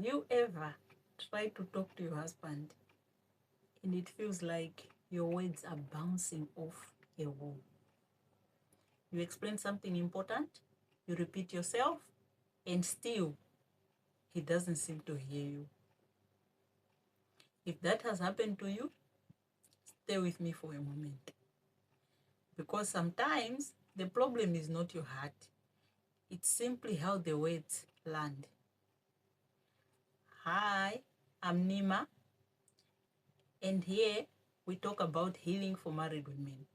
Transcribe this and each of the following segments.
you ever tried to talk to your husband and it feels like your words are bouncing off a wall? You explain something important, you repeat yourself, and still he doesn't seem to hear you. If that has happened to you, stay with me for a moment. Because sometimes the problem is not your heart. It's simply how the words land. Hi, I'm Neema, and here we talk about healing for married women.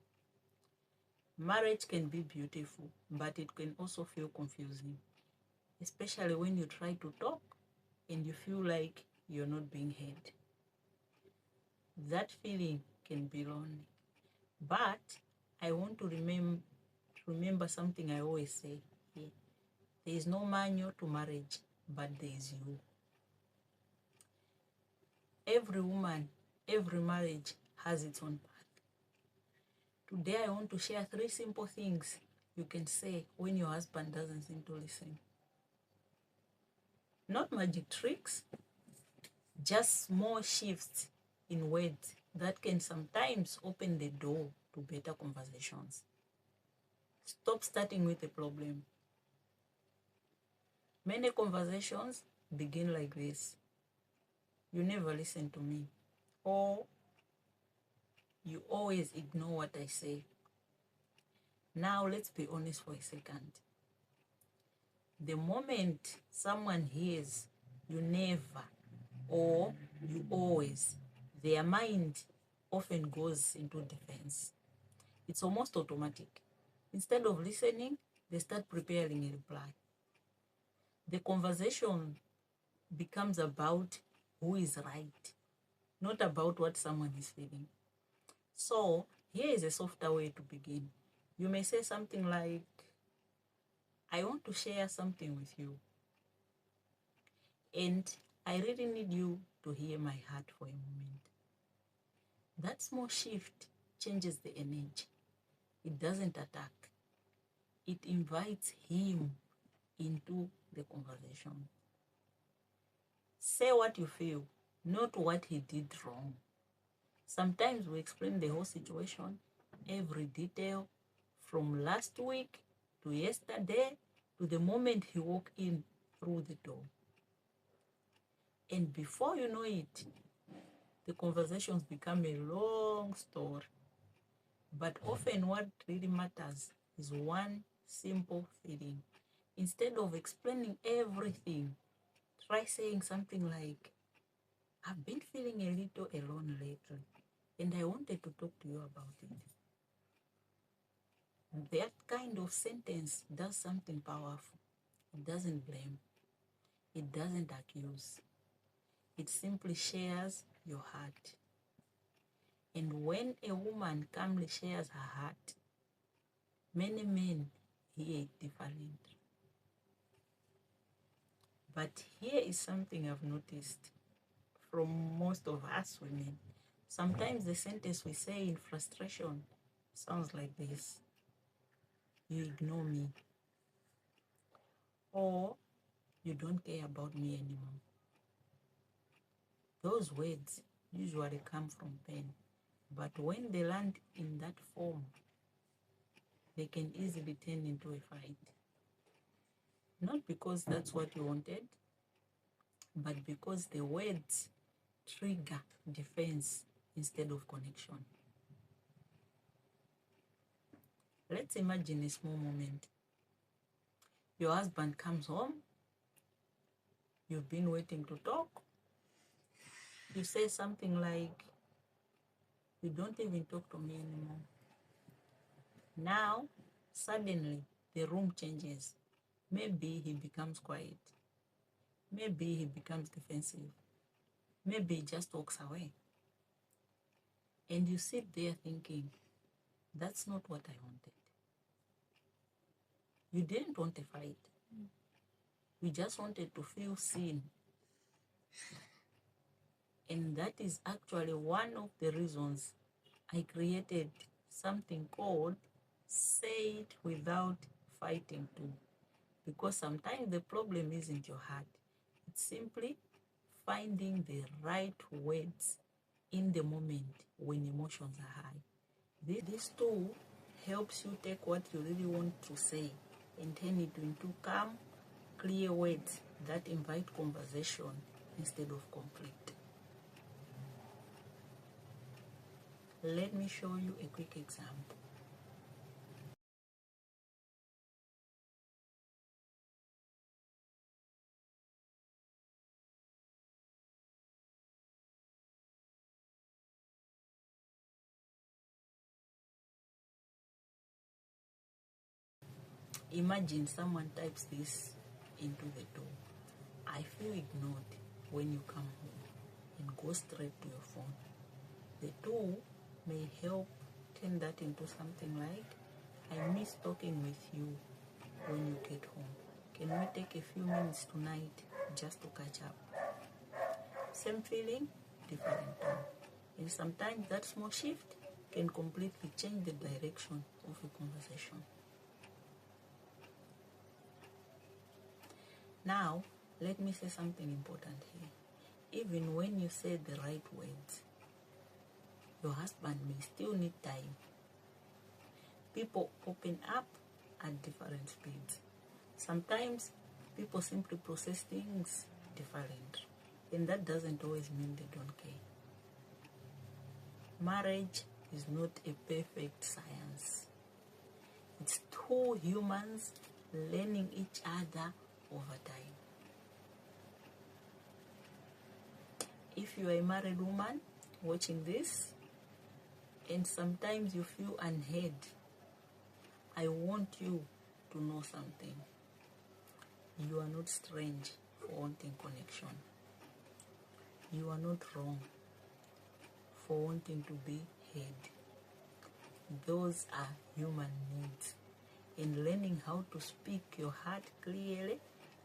Marriage can be beautiful, but it can also feel confusing, especially when you try to talk and you feel like you're not being heard. That feeling can be lonely. But I want to remember something I always say here. There is no manual to marriage, but there is you. Every woman, every marriage has its own path. Today I want to share 3 simple things you can say when your husband doesn't seem to listen. Not magic tricks, just small shifts in words that can sometimes open the door to better conversations. Stop starting with a problem. Many conversations begin like this. You never listen to me, or you always ignore what I say. Now let's be honest for a second. The moment someone hears you never or you always, their mind often goes into defense. It's almost automatic. Instead of listening, they start preparing a reply. The conversation becomes about who is right, not about what someone is feeling. So here is a softer way to begin. You may say something like, I want to share something with you, and I really need you to hear my heart for a moment. That small shift changes the energy. It doesn't attack. It invites him into the conversation. Say what you feel, not what he did wrong. Sometimes we explain the whole situation, every detail, from last week to yesterday to the moment he walked in through the door. And before you know it, the conversations become a long story. But often what really matters is one simple feeling. Instead of explaining everything, try saying something like, I've been feeling a little alone lately, and I wanted to talk to you about it. That kind of sentence does something powerful. It doesn't blame. It doesn't accuse. It simply shares your heart. And when a woman calmly shares her heart, many men hear it differently. But here is something I've noticed from most of us women. Sometimes the sentence we say in frustration sounds like this: you ignore me, or you don't care about me anymore. Those words usually come from pain, but when they land in that form, they can easily turn into a fight. Not because that's what you wanted, but because the words trigger defense instead of connection. Let's imagine a small moment. Your husband comes home. You've been waiting to talk. You say something like, you don't even talk to me anymore. Now, suddenly, the room changes. Maybe he becomes quiet. Maybe he becomes defensive. Maybe he just walks away. And you sit there thinking, that's not what I wanted. You didn't want a fight. You just wanted to feel seen. And that is actually one of the reasons I created something called Say It Without Fighting Too. Because sometimes the problem isn't your heart. It's simply finding the right words in the moment when emotions are high. This tool helps you take what you really want to say and turn it into calm, clear words that invite conversation instead of conflict. Let me show you a quick example. Imagine someone types this into the door. I feel ignored when you come home, and go straight to your phone. The tool may help turn that into something like, I miss talking with you when you get home. Can we take a few minutes tonight just to catch up? Same feeling, different tone. And sometimes that small shift can completely change the direction of a conversation. Now, let me say something important here. Even when you say the right words, your husband may still need time. People open up at different speeds. Sometimes people simply process things differently, and that doesn't always mean they don't care. Marriage is not a perfect science. It's two humans learning each other over time. If you are a married woman watching this and sometimes you feel unheard, I want you to know something. You are not strange for wanting connection. You are not wrong for wanting to be heard. Those are human needs. And learning how to speak your heart clearly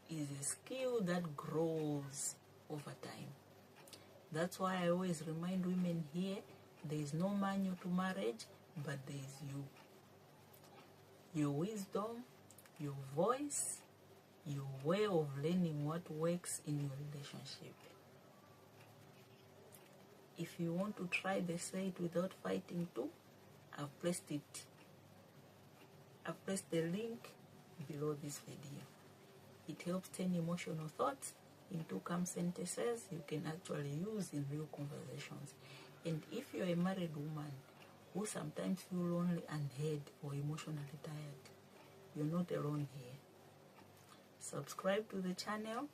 is a skill that grows over time. That's why I always remind women here, there is no manual to marriage, but there is you. Your wisdom, your voice, your way of learning what works in your relationship. If you want to try the Say It Without Fighting too, I've placed the link below this video. It helps turn emotional thoughts into calm sentences you can actually use in real conversations. And if you're a married woman who sometimes feel lonely, unheard, or emotionally tired, you're not alone here. Subscribe to the channel,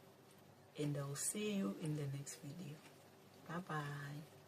and I'll see you in the next video. Bye-bye.